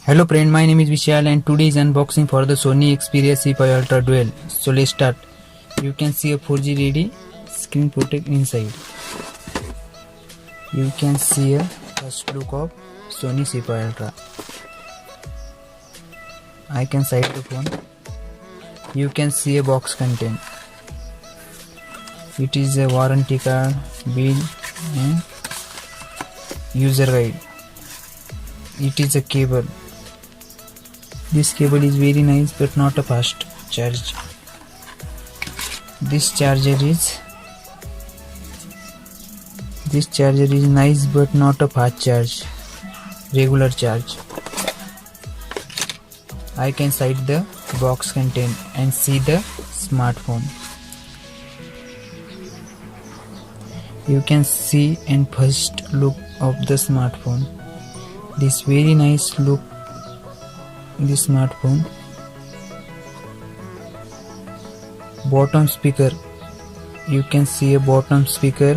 Hello friend, my name is Vishal and today is unboxing for the Sony Xperia C5 Ultra Dual. So let's start. You can see a 4G ready screen protect inside. You can see a first look of Sony C5 Ultra. I can side the phone. You can see a box content. It is a warranty card, bill and user guide. It is a cable. This cable is very nice but not a fast charge. This charger is nice but not a fast charge, regular charge. I can side the box content and see the smartphone. You can see and first look of the smartphone. This very nice look this smartphone. Bottom speaker, you can see a bottom speaker.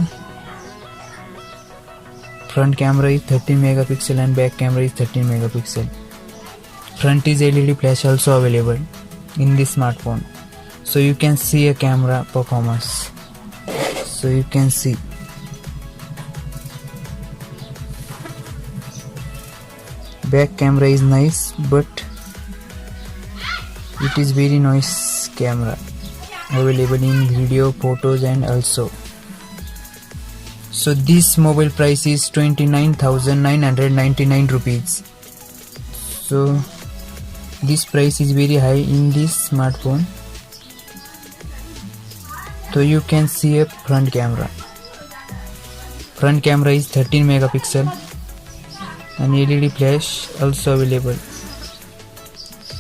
Front camera is 13 megapixel and back camera is 13 megapixel. Front is LED flash also available in this smartphone, so you can see a camera performance. So you can see back camera is nice but it is very nice camera available in video, photos and also. So this mobile price is 29,999 rupees. So this price is very high in this smartphone. So you can see a front camera. Front camera is 13 megapixel and LED flash also available.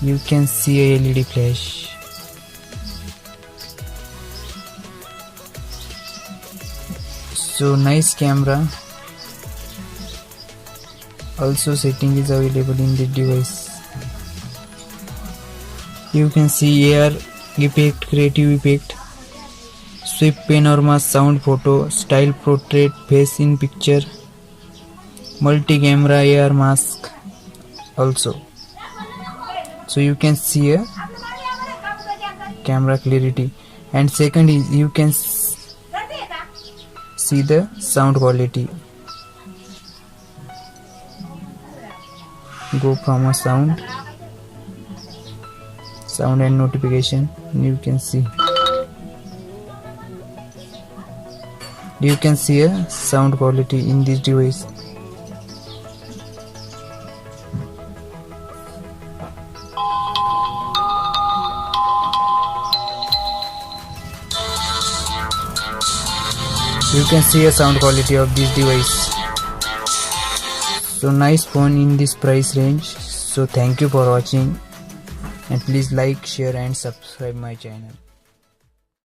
You can see a LED flash. So nice camera. Also setting is available in the device. You can see AR effect, creative effect, sweep panorama, sound photo, style portrait, face in picture, multi-camera AR mask also. So you can see a camera clarity, and second is you can see the sound quality. Go from a sound and notification. You can see a sound quality in this device. You can see a sound quality of this device. So nice phone in this price range. So thank you for watching and please like, share and subscribe my channel.